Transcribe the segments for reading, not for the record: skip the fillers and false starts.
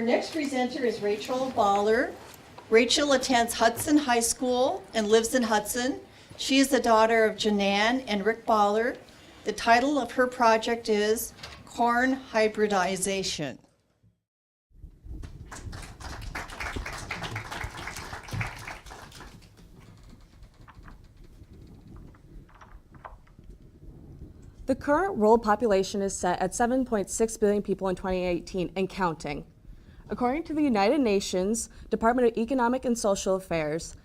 Our next presenter is Rachel Bauler. Rachel attends Hudson High School and lives in Hudson. She is the daughter of Janan and Rick Bauler. The title of her project is Corn Hybridization. The current world population is set at 7.6 billion people in 2018 and counting. According to the United Nations Department of Economic and Social Affairs,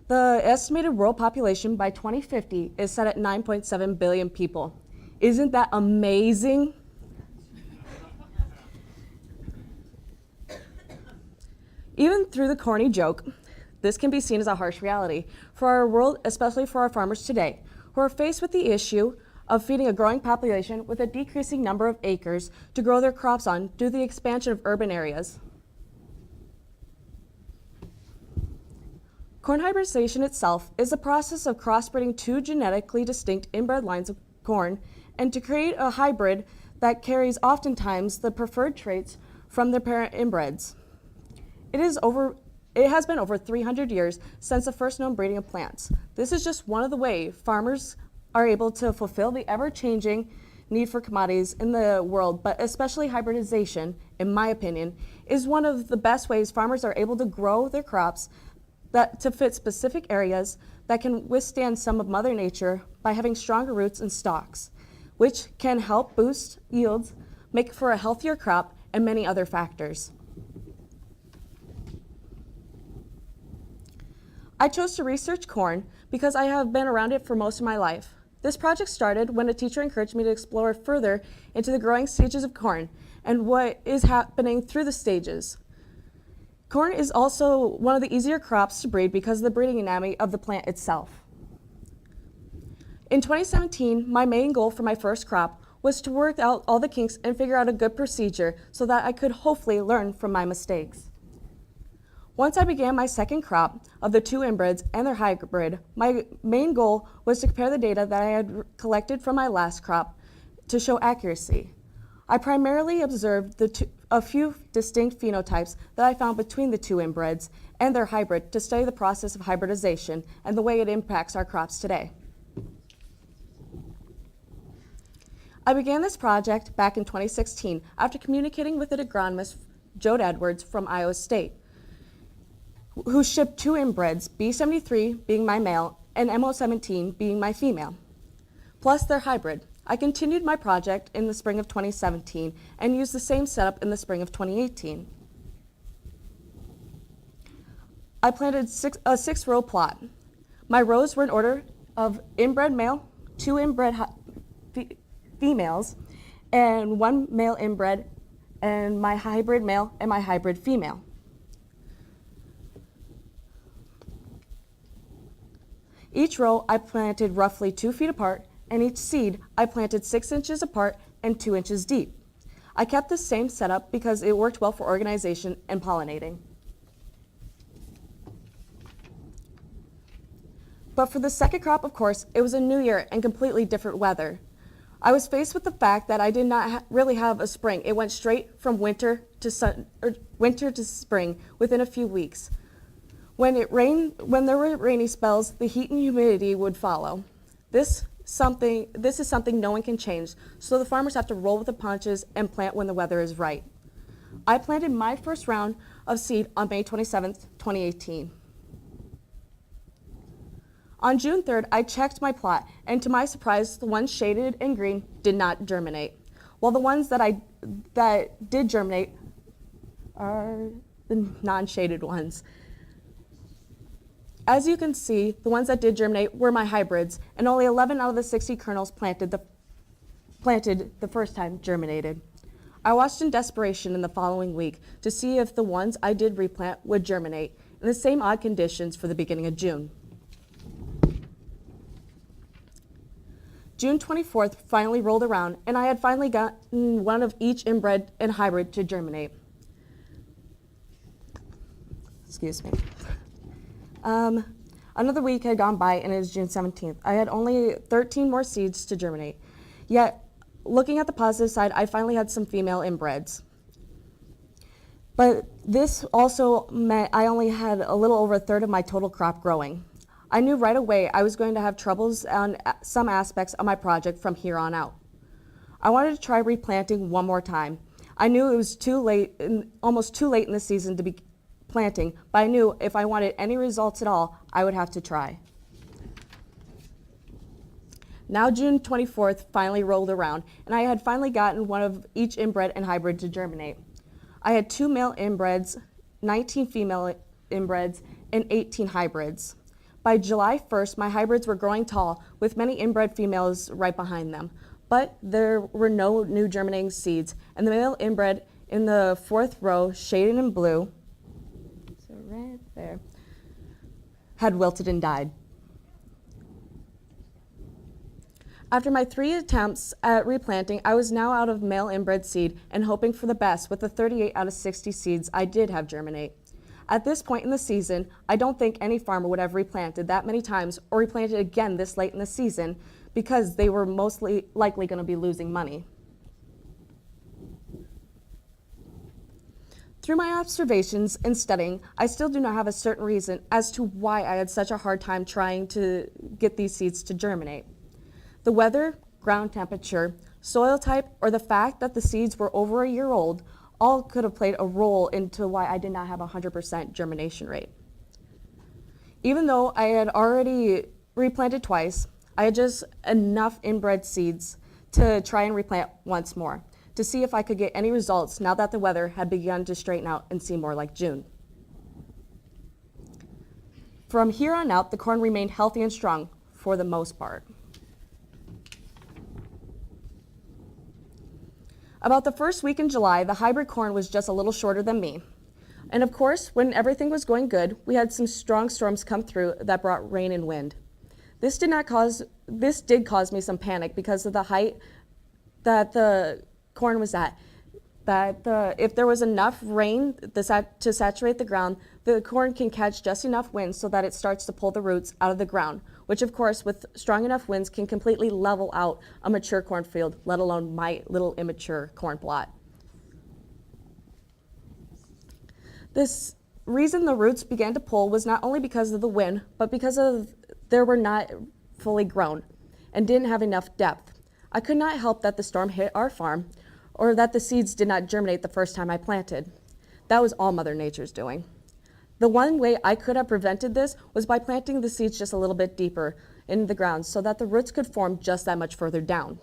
the estimated world population by 2050 is set at 9.7 billion people. Isn't that amazing? Even through the corny joke, this can be seen as a harsh reality for our world, especially for our farmers today, who are faced with the issue of feeding a growing population with a decreasing number of acres to grow their crops on due to the expansion of urban areas. Corn hybridization itself is the process of crossbreeding two genetically distinct inbred lines of corn and to create a hybrid that carries oftentimes the preferred traits from their parent inbreds. It has been over 300 years since the first known breeding of plants. This is just one of the ways farmers are able to fulfill the ever-changing need for commodities in the world, but especially hybridization, in my opinion, is one of the best ways farmers are able to grow their crops to fit specific areas that can withstand some of Mother Nature by having stronger roots and stalks, which can help boost yields, make for a healthier crop, and many other factors. I chose to research corn because I have been around it for most of my life. This project started when a teacher encouraged me to explore further into the growing stages of corn and what is happening through the stages. Corn is also one of the easier crops to breed because of the breeding anatomy of the plant itself. In 2017, my main goal for my first crop was to work out all the kinks and figure out a good procedure so that I could hopefully learn from my mistakes. Once I began my second crop of the two inbreds and their hybrid, my main goal was to compare the data that I had collected from my last crop to show accuracy. I primarily observed a few distinct phenotypes that I found between the two inbreds and their hybrid to study the process of hybridization and the way it impacts our crops today. I began this project back in 2016 after communicating with an agronomist, Joe Edwards from Iowa State, who shipped two inbreds, B73 being my male and MO17 being my female, plus their hybrid. I continued my project in the spring of 2017 and used the same setup in the spring of 2018. I planted a 6-row plot. My rows were in order of inbred male, two inbred females, and one male inbred, and my hybrid male and my hybrid female. Each row I planted roughly 2 feet apart, and each seed I planted 6 inches apart and 2 inches deep. I kept this same setup because it worked well for organization and pollinating. But for the second crop, of course, it was a new year and completely different weather. I was faced with the fact that I did not really have a spring. It went straight from winter to spring within a few weeks. When there were rainy spells, the heat and humidity would follow. This is something no one can change, so the farmers have to roll with the punches and plant when the weather is right. I planted my first round of seed on May 27th, 2018. On June 3rd, I checked my plot, and to my surprise, the ones shaded in green did not germinate, while the ones that did germinate are the non-shaded ones. As you can see, the ones that did germinate were my hybrids, and only 11 out of the 60 kernels planted the first time germinated. I watched in desperation in the following week to see if the ones I did replant would germinate in the same odd conditions for the beginning of June. June 24th finally rolled around, and I had finally gotten one of each inbred and hybrid to germinate. Excuse me. Another week had gone by, and it was June 17th. I had only 13 more seeds to germinate. Yet, looking at the positive side, I finally had some female inbreds. But this also meant I only had a little over a third of my total crop growing. I knew right away I was going to have troubles on some aspects of my project from here on out. I wanted to try replanting one more time. I knew it was almost too late in the season to be planting, but I knew if I wanted any results at all, I would have to try. Now June 24th finally rolled around, and I had finally gotten one of each inbred and hybrid to germinate. I had 2 male inbreds, 19 female inbreds, and 18 hybrids. By July 1st, my hybrids were growing tall, with many inbred females right behind them. But there were no new germinating seeds, and the male inbred in the 4th row, shaded in blue, so right there, had wilted and died. After my 3 attempts at replanting, I was now out of male inbred seed and hoping for the best with the 38 out of 60 seeds I did have germinate. At this point in the season, I don't think any farmer would have replanted that many times or replanted again this late in the season because they were mostly likely going to be losing money. Through my observations and studying, I still do not have a certain reason as to why I had such a hard time trying to get these seeds to germinate. The weather, ground temperature, soil type, or the fact that the seeds were over a year old all could have played a role into why I did not have a 100% germination rate. Even though I had already replanted twice, I had just enough inbred seeds to try and replant once more to see if I could get any results now that the weather had begun to straighten out and seem more like June. From here on out, the corn remained healthy and strong for the most part. About the first week in July, the hybrid corn was just a little shorter than me. And of course, when everything was going good, we had some strong storms come through that brought rain and wind. This did cause me some panic because of the height that the corn was at. If there was enough rain to saturate the ground, the corn can catch just enough wind so that it starts to pull the roots out of the ground, which of course with strong enough winds can completely level out a mature cornfield, let alone my little immature corn plot. This reason the roots began to pull was not only because of the wind, but because they were not fully grown and didn't have enough depth. I could not help that the storm hit our farm or that the seeds did not germinate the first time I planted. That was all Mother Nature's doing. The one way I could have prevented this was by planting the seeds just a little bit deeper in the ground so that the roots could form just that much further down.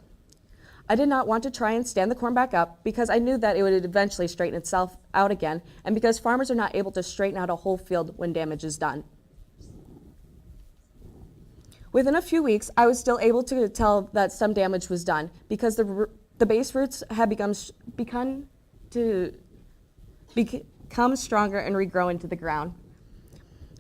I did not want to try and stand the corn back up because I knew that it would eventually straighten itself out again and because farmers are not able to straighten out a whole field when damage is done. Within a few weeks, I was still able to tell that some damage was done because the base roots had become stronger and regrow into the ground.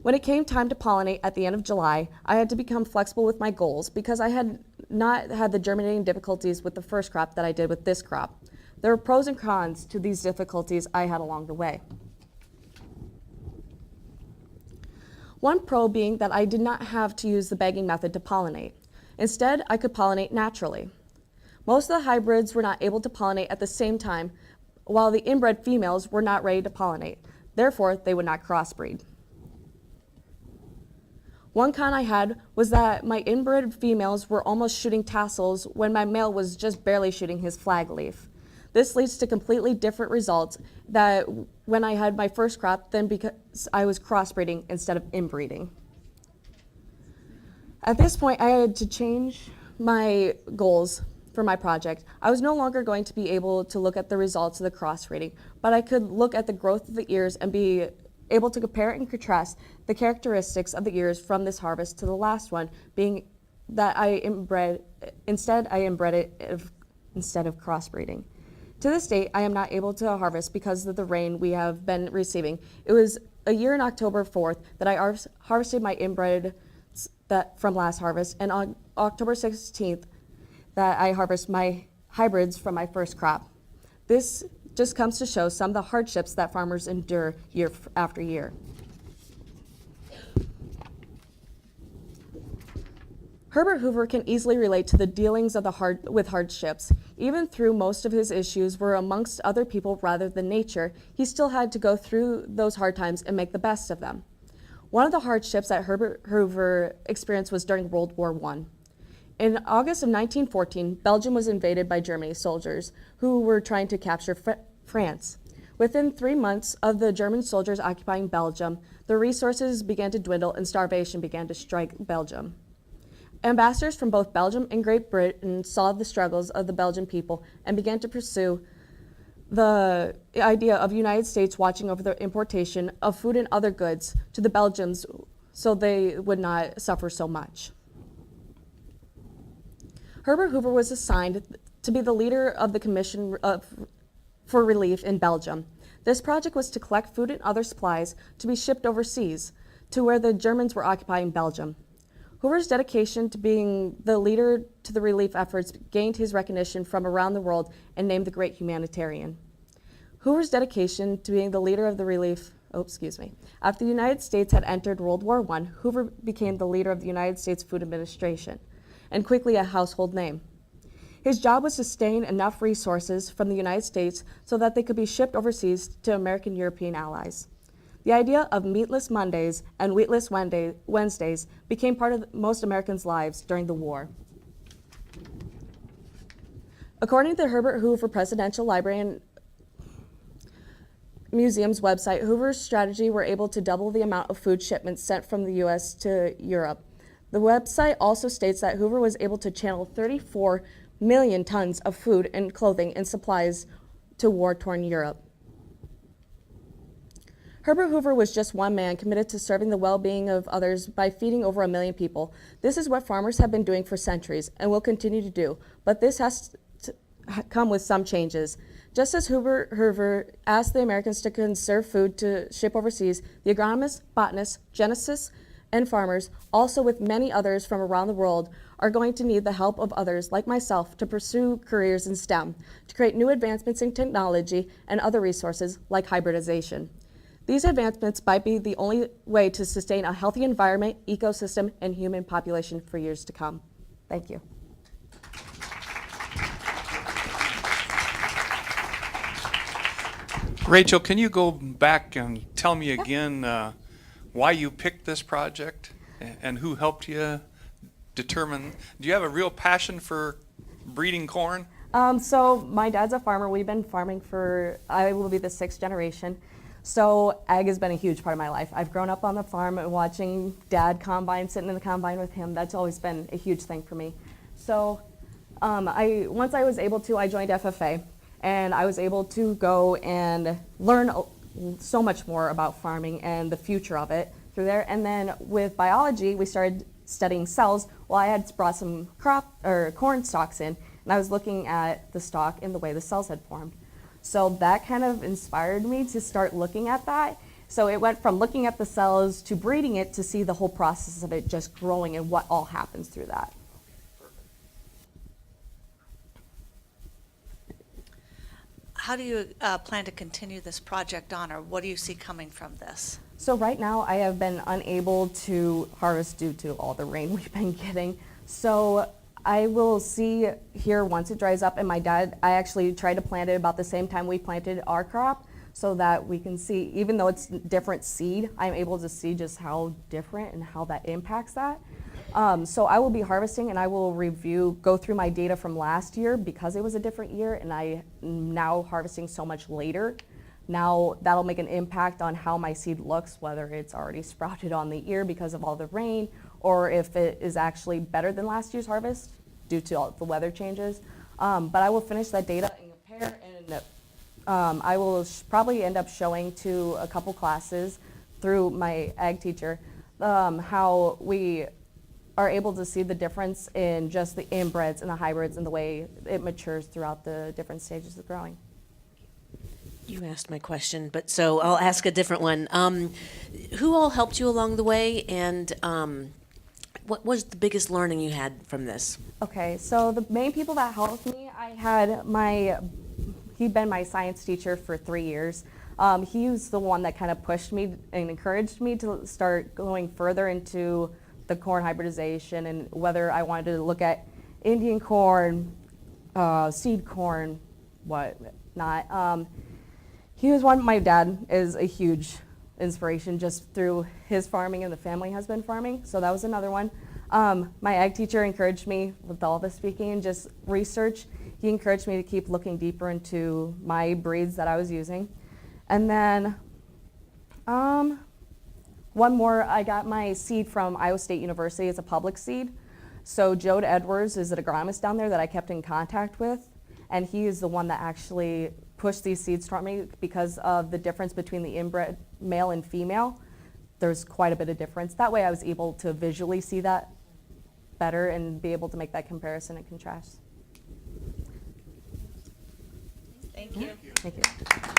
When it came time to pollinate at the end of July, I had to become flexible with my goals because I had not had the germinating difficulties with the first crop that I did with this crop. There were pros and cons to these difficulties I had along the way. One pro being that I did not have to use the bagging method to pollinate. Instead, I could pollinate naturally. Most of the hybrids were not able to pollinate at the same time, while the inbred females were not ready to pollinate. Therefore, they would not crossbreed. One con I had was that my inbred females were almost shooting tassels when my male was just barely shooting his flag leaf. This leads to completely different results that when I had my first crop than because I was crossbreeding instead of inbreeding. At this point, I had to change my goals for my project. I was no longer going to be able to look at the results of the crossbreeding, but I could look at the growth of the ears and be able to compare and contrast the characteristics of the ears from this harvest to the last one, being that I inbred it instead of crossbreeding. To this date, I am not able to harvest because of the rain we have been receiving. It was a year in October 4th that I harvested my inbred from last harvest, and on October 16th that I harvest my hybrids from my first crop. This just comes to show some of the hardships that farmers endure year after year. Herbert Hoover can easily relate to the dealings of with hardships. Even through most of his issues were amongst other people rather than nature, he still had to go through those hard times and make the best of them. One of the hardships that Herbert Hoover experienced was during World War I. In August of 1914, Belgium was invaded by German soldiers who were trying to capture France. Within 3 months of the German soldiers occupying Belgium, the resources began to dwindle and starvation began to strike Belgium. Ambassadors from both Belgium and Great Britain saw the struggles of the Belgian people and began to pursue the idea of the United States watching over the importation of food and other goods to the Belgians so they would not suffer so much. Herbert Hoover was assigned to be the leader of the Commission for Relief in Belgium. This project was to collect food and other supplies to be shipped overseas to where the Germans were occupying Belgium. Hoover's dedication to being the leader to the relief efforts gained his recognition from around the world and named the Great Humanitarian. Hoover's dedication to being the leader of the relief, After the United States had entered World War I, Hoover became the leader of the United States Food Administration and quickly a household name. His job was to sustain enough resources from the United States so that they could be shipped overseas to American European allies. The idea of meatless Mondays and wheatless Wednesdays became part of most Americans' lives during the war. According to the Herbert Hoover Presidential Library and Museum's website, Hoover's strategy were able to double the amount of food shipments sent from the U.S. to Europe. The website also states that Hoover was able to channel 34 million tons of food and clothing and supplies to war-torn Europe. Herbert Hoover was just one man committed to serving the well-being of others by feeding over 1 million people. This is what farmers have been doing for centuries and will continue to do, but this has to come with some changes. Just as Hoover asked the Americans to conserve food to ship overseas, the agronomists, botanists, geneticists, and farmers, also with many others from around the world, are going to need the help of others like myself to pursue careers in STEM, to create new advancements in technology and other resources like hybridization. These advancements might be the only way to sustain a healthy environment, ecosystem, and human population for years to come. Thank you. Rachel, can you go back and tell me again why you picked this project and who helped you determine? Do you have a real passion for breeding corn? So my dad's a farmer. We've been farming I will be the 6th generation. So ag has been a huge part of my life. I've grown up on the farm and watching Dad combine, sitting in the combine with him. That's always been a huge thing for me. So once I was able to, I joined FFA, and I was able to go and learn so much more about farming and the future of it through there. And then with biology, we started studying cells. Well, I had brought some corn stalks in, and I was looking at the stalk and the way the cells had formed. So that kind of inspired me to start looking at that. So it went from looking at the cells to breeding it to see the whole process of it just growing and what all happens through that. How do you plan to continue this project on, or what do you see coming from this? So right now I have been unable to harvest due to all the rain we've been getting. So I will see here once it dries up, and my dad, I actually tried to plant it about the same time we planted our crop so that we can see, even though it's different seed, I'm able to see just how different and how that impacts that. So I will be harvesting, and I will go through my data from last year because it was a different year, and I am now harvesting so much later. Now that'll make an impact on how my seed looks, whether it's already sprouted on the ear because of all the rain, or if it is actually better than last year's harvest due to all the weather changes. But I will finish that data and compare, and I will probably end up showing to a couple classes through my ag teacher how we are able to see the difference in just the inbreds and the hybrids and the way it matures throughout the different stages of growing. You asked my question, but so I'll ask a different one. Who all helped you along the way, and what was the biggest learning you had from this? Okay, so the main people that helped me, I had he'd been my science teacher for 3 years. He was the one that kind of pushed me and encouraged me to start going further into the corn hybridization and whether I wanted to look at Indian corn, seed corn, what not. He was one. My dad is a huge inspiration just through his farming, and the family has been farming, so that was another one. My ag teacher encouraged me with all this speaking and just research. He encouraged me to keep looking deeper into my breeds that I was using. And then one more, I got my seed from Iowa State University. It's a public seed. So Jode Edwards is an agronomist down there that I kept in contact with, and he is the one that actually pushed these seeds toward me because of the difference between the inbred male and female. There's quite a bit of difference. That way I was able to visually see that better and be able to make that comparison and contrast. Thank you. Thank you.